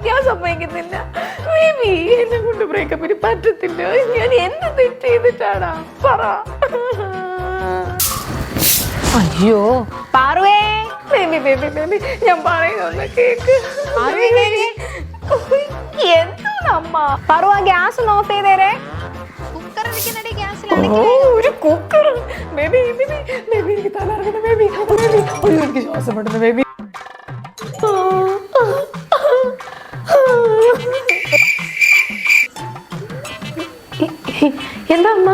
ഞാൻ സമ്മതിക്കുന്നില്ല. ബേബി, എന്നെ കൊണ്ട് ബ്രേക്കപ്പിന് പറ്റത്തില്ല. ഞാൻ എന്ത് തെറ്റ് ചെയ്തിട്ടാടാ പറ. അയ്യോ പാറുവേ, ബേബി ബേബി ബേബി, ഞാൻ പറയുന്ന കേക്ക്. എന്താണമ്മ? പാറു, ആ ഗ്യാസ് ഒന്ന് ഓഫ് ചെയ്തേരെ. ഒരു കുക്കർ. ബേബി ബേബി ബേബി, എനിക്ക് തലറങ്ങണം ബേബി. ബേബി, എനിക്ക് ശ്വാസം പെടുന്നു ബേബി. എന്താ അമ്മ?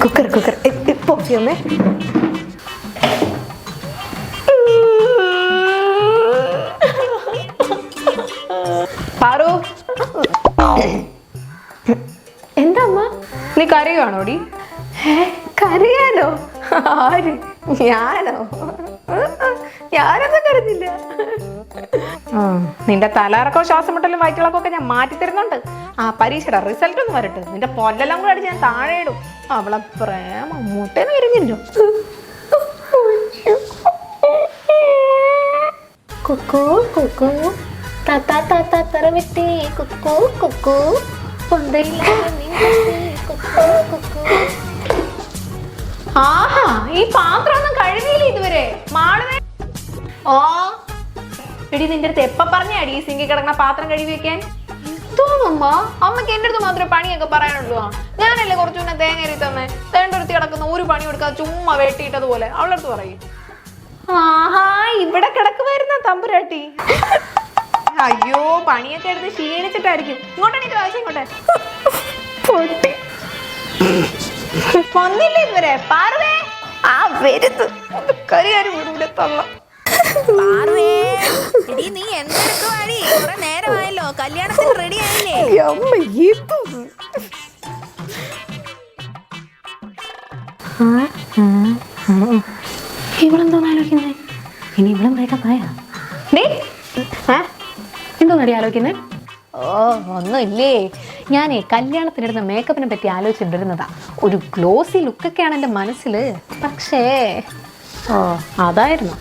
കുക്കർ കുക്കർ ഇപ്പൊ ചെയ്യുന്നേ. പാറു, എന്താ അമ്മ? നീ കരയുവാണോടി? കരയാനോ? ആര്? ഞാനോ? ഞാനൊന്നും കരഞ്ഞില്ല. നിന്റെ തലയിറക്കോ ശ്വാസം മുട്ടലും വയറ്റിളക്കോ ഒക്കെ ഞാൻ മാറ്റി തരുന്നുണ്ട്. ആ പരീക്ഷയുടെ റിസൾട്ട് ഒന്ന് വരട്ടെ. നിന്റെ പൊല്ലെല്ലാം കൂടെ അടിച്ച് ഞാൻ താഴെ ഇടും. അവളെ പ്രേമ മുട്ടേന്ന് വരുന്നില്ലോ. കുക്കു കുക്കു താത്താ താത്താ തറവിട്ടി കുക്കു കുക്കു ആഹാ, ഈ പാത്രം ഒന്നും കഴുകിയില്ല ഇതുവരെ. മാളുവേ, ഓ എടി, നിന്റെ അടുത്ത് എപ്പ പറഞ്ഞാടി ഈ സിങ്കി കിടക്കുന്ന പാത്രം കഴുകി വെക്കാൻ? തോന്നുമ്പോ അമ്മക്ക് എന്റെ അടുത്ത് മാത്രമേ പണിയൊക്കെ പറയാനുള്ളൂ. ഞാനല്ലേ കുറച്ചു മുന്നേ തേങ്ങ എറി തന്നെ തേണ്ടൊരുത്തി കിടക്കുന്ന ഒരു പണി കൊടുക്കാതെ ചുമ്മാ വെട്ടിയിട്ടതുപോലെ അവളുടെ അടുത്ത് പറയും. ആഹാ, ഇവിടെ കിടക്കുമായിരുന്ന തമ്പുരാട്ടി. അയ്യോ, പണിയൊക്കെ എടുത്ത് ക്ഷീണിച്ചിട്ടായിരിക്കും. ഇങ്ങോട്ടെനിക്ക് ആവശ്യം ഇങ്ങോട്ടെ. വന്നില്ലേ ഇതുവരെ? പാറുവേ, ആ വരുന്നു. കരിയാരും ഇവിടെ തള്ളാം. നീ എന്തെടുക്കുവാടി? കുറെ നേരമായല്ലോ, കല്യാണത്തിന് റെഡി ആയില്ലേ? ഇവളെന്തോന്ന് ആലോചിക്കുന്നേ? ഇനി ഇവളും ബ്രേക്കപ്പ് ആയാ? എന്തോന്നടി ആലോചിക്കുന്നേ? ഓ, ഒന്നുമില്ലേ. ഞാനേ കല്യാണത്തിനിടുന്ന മേക്കപ്പിനെ പറ്റി ആലോചിച്ചിട്ടിരുന്നതാ. ഒരു ഗ്ലോസി ലുക്കൊക്കെയാണ് എൻ്റെ മനസ്സിൽ. പക്ഷേ ഓ, അതായിരുന്നു.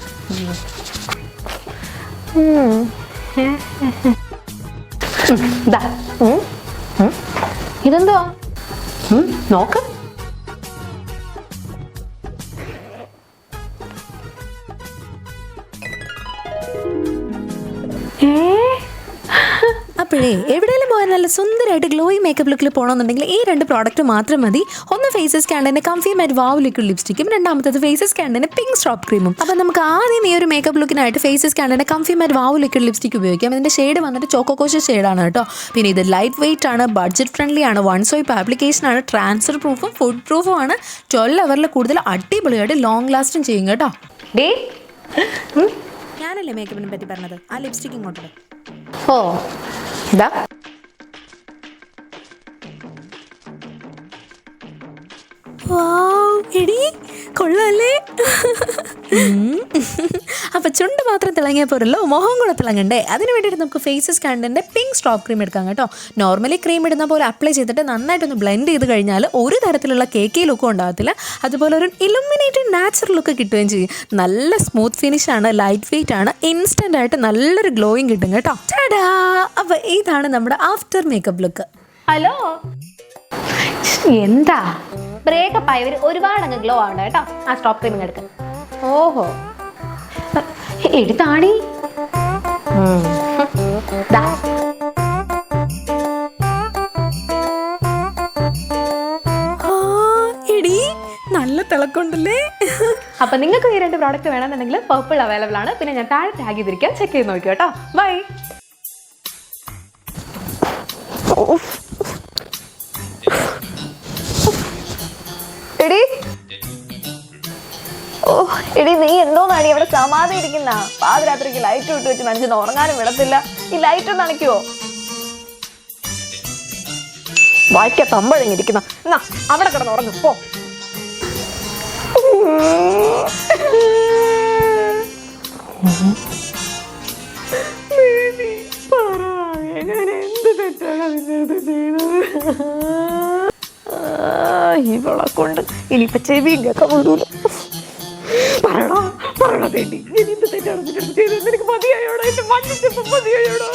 ഇതെന്തോ നോക്ക്. അപ്പോഴേ എവിടെയെങ്കിലും പോയാൽ നല്ല സുന്ദരമായിട്ട് ഗ്ലോയി മേക്കപ്പ് ലുക്കിൽ പോകണമെന്നുണ്ടെങ്കിൽ ഈ രണ്ട് പ്രോഡക്റ്റ് മാത്രം മതി. ഒന്ന് ഫേസസ് ക്യാൻഡിൻ്റെ കംഫി മാറ്റ് വാവ് ലിക്വിഡ് ലിപ്സ്റ്റിക്കും, രണ്ടാമത്തത് ഫേസസ് ക്യാൻഡിൻ്റെ പിങ്ക് സ്ട്രോപ്പ് ക്രീമും. അപ്പോൾ നമുക്ക് ആദ്യം ഈ ഒരു മേക്കപ്പ് ലുക്കിനായിട്ട് ഫേസസ് ക്യാൻഡിൻ്റെ കംഫി മാറ്റ് വാവ് ലിക്വിഡ് ലിപ്സ്റ്റിക് ഉപയോഗിക്കാം. ഇതിൻ്റെ ഷെയ്ഡ് വന്നിട്ട് ചോക്കോകോഷ ഷെയ്ഡാണ് കേട്ടോ. പിന്നെ ഇത് ലൈറ്റ് വെയിറ്റ് ആണ്, ബഡ്ജറ്റ് ഫ്രണ്ട്ലി ആണ്, വൺ സ്വൈപ്പ് ആപ്ലിക്കേഷൻ ആണ്, ട്രാൻസ്ഫർ പ്രൂഫും ഫുഡ് പ്രൂഫും ആണ്. 12 അവറിൽ കൂടുതൽ അടിപൊളിയായിട്ട് ലോങ് ലാസ്റ്റും ചെയ്യും കേട്ടോ. ഞാനല്ലേ മേക്കപ്പിനെ പറ്റി പറഞ്ഞത്. ആ ലിപ്സ്റ്റിക് ഇങ്ങോട്ട്. ഓ, ഇതാ. എടി കൊള്ളാല്ലേ? അപ്പൊ ചുണ്ട് മാത്രം തിളങ്ങിയാൽ പോരല്ലോ, മുഖം കൂടെ തിളങ്ങണ്ടേ? അതിന് വേണ്ടിയിട്ട് നമുക്ക് ഫേസസ് ക്യാൻഡിൻ്റെ പിങ്ക് സ്ട്രോപ്പ് ക്രീം എടുക്കാം കേട്ടോ. നോർമലി ക്രീം ഇടുന്ന പോലെ അപ്ലൈ ചെയ്തിട്ട് നന്നായിട്ടൊന്ന് ബ്ലെൻഡ് ചെയ്ത് കഴിഞ്ഞാൽ ഒരു തരത്തിലുള്ള കേക്കി ലുക്കും ഉണ്ടാകത്തില്ല. അതുപോലെ ഒരു ഇലുമിനേറ്റഡ് നാച്ചുറൽ ലുക്ക് കിട്ടുകയും ചെയ്യും. നല്ല സ്മൂത്ത് ഫിനിഷ് ആണ്, ലൈറ്റ് വെയിറ്റ് ആണ്, ഇൻസ്റ്റന്റ് ആയിട്ട് നല്ലൊരു ഗ്ലോയിങ് കിട്ടും കേട്ടോ. ടാടാ! അപ്പൊ ഇതാണ് നമ്മുടെ ആഫ്റ്റർ മേക്കപ്പ് ലുക്ക്. ഹലോ, എന്താ ബ്രേക്കപ്പ് ആയവർ ഒരുപാട് അങ്ങ് ഗ്ലോ ആവണ്ട കേട്ടോ. ആ സ്റ്റോപ്പ് ക്രീമിങ് എടുക്ക. ഓഹോ, എടുത്താടി. എടി നല്ല തിളക്കമുണ്ടല്ലേ? അപ്പൊ നിങ്ങൾക്ക് ഈ രണ്ട് പ്രോഡക്റ്റ് വേണമെന്നുണ്ടെങ്കിൽ പർപ്പിൾ അവൈലബിൾ ആണ്. പിന്നെ ഞാൻ താഴെ ടാഗ് ചെയ്തിരിക്കാം, ചെക്ക് ചെയ്ത് നോക്കിയോ കേട്ടോ. ബൈ. എടി, ഓ എടി, നീ എന്തോന്നാണ് അവിടെ സമാധി ഇരിക്കുന്ന? പാതിരാത്രിക്ക് ലൈറ്റ് ഇട്ട് വെച്ച് മനുഷ്യന് ഉറങ്ങാനും വിടത്തില്ല. ഈ ലൈറ്റ് ഒന്ന് അണയ്ക്കുവോ? വായിക്ക തമ്പഴങ്ങിരിക്കുന്ന. എന്നാ അവിടെ കിടന്ന് ഉറങ്ങും പോ. ഞാൻ എന്ത് തെറ്റാണ് അതിൻ്റെ അടുത്ത് ചെയ്തത്. ഇവളെ കൊണ്ട് ഇനിയിപ്പൊ ചെവിയും കേൾക്കാൻ വിടൂല. പറയണ തേണ്ടി ഞാൻ എന്ത് തെറ്റാണ് നിന്റെ അടുത്ത് ചെയ്തത്? നിനക്ക് മതിയായോടോ? എന്റെ മഞ്ഞിച്ചപ്പം മതിയായോടോ?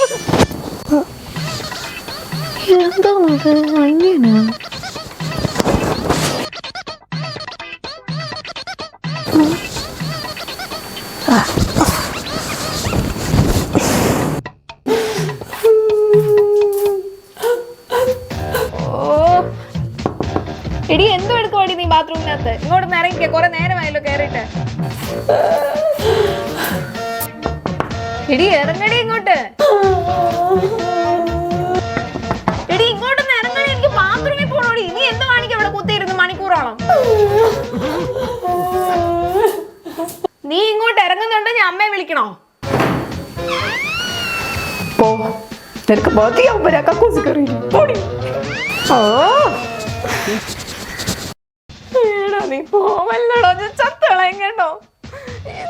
എന്താണത് അങ്ങനെ? എടി എന്തോ എടുക്കുവാടി നീ ബാത്റൂമിനകത്ത്? ഇങ്ങോട്ട് ഇറങ്ങിക്ക, കുറെ നേരമായല്ലോ കേറിയിട്ട്. എടി ഇറങ്ങടി ഇങ്ങോട്ട്. എടി ഇങ്ങോട്ടൊന്ന് ഇറങ്ങടി, എനിക്ക് ബാത്റൂമിൽ പോണോടി. നീ എന്ത് കാണിക്ക ഇവിടെ കുത്തിയിരുന്നു മണിക്കൂറോളം? നീ ഇങ്ങോട്ട് ഇറങ്ങുന്നുണ്ടോ ഞാൻ അമ്മയെ വിളിക്കണോ? പോ, നിനക്ക് മതിയാവുമ്പോ കക്കൂസ് കയറി പോടി. നീ പോവല്ലടോ, ഞാൻ ചത്തളയും കേട്ടോ.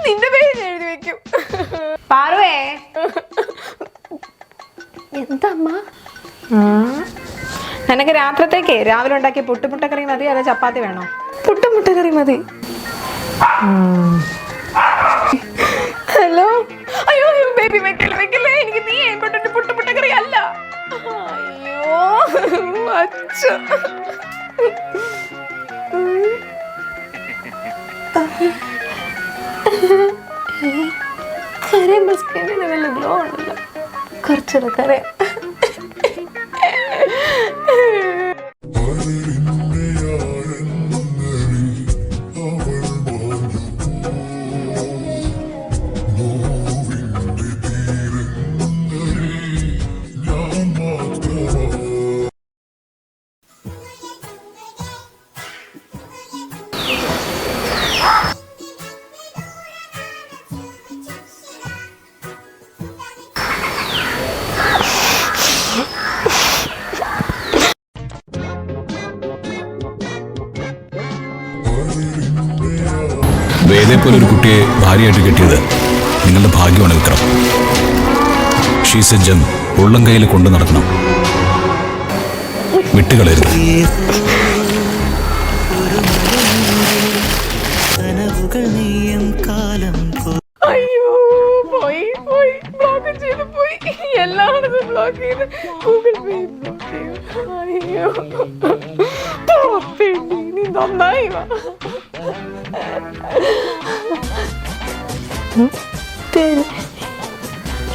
നിന്റെ പേര് എഴുതി വെക്കും. പാറുവേ. എന്തമ്മ? നിനക്ക് രാത്രിത്തേക്ക് രാവിലെ ഉണ്ടാക്കിയ പുട്ടുമുട്ടക്കറി മതി അതോ ചപ്പാത്തി വേണോ? പുട്ടുമുട്ടക്കറി മതി. ഹലോ, അയ്യോ ബേബി വെക്കല്ലേ, എനിക്ക് നീ ഏമ്പട്ടന്റെ പുട്ടുമുട്ടക്കറി അല്ല. അയ്യോ അച്ഛ, കരയുമ്പോൾ സ്കിന്നിന് വല്ല ഗ്ലോ ഉണ്ടല്ലോ, കുറച്ചുകൂടെ കരയാം. വേദയെപ്പോലെ ഒരു കുട്ടിയെ ഭാര്യയായിട്ട് കിട്ടിയത് നിങ്ങളുടെ ഭാഗ്യമാണ് വിക്രം. ഷീസ് എ ജം, ഉള്ളം കയ്യിൽ കൊണ്ടു നടക്കണം, വിട്ടുകളയരുത്. അയ്യോ പോയി പോയി, ബ്ലോക്ക് ചെയ്ത് പോയി, എല്ലായിടത്തും ബ്ലോക്ക് ചെയ്ത് ഗൂഗിൾ പേ ബ്ലോക്ക് ചെയ്തു. അയ്യോ നീ നന്നായി വാ.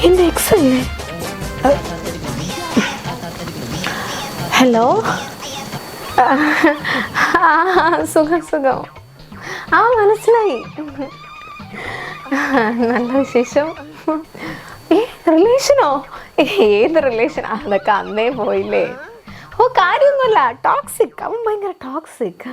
എന്റെ എക്സ് അല്ലേ? ഹലോ. സുഖം. മനസ്സിലായി. നല്ല വിശേഷം. റിലേഷനോ? ഏത് റിലേഷൻ? അതൊക്കെ അന്നേ പോയില്ലേ. ഓ കാര്യമൊന്നുമില്ല, ടോക്സിക്. അവൻ ഭയങ്കര ടോക്സിക്.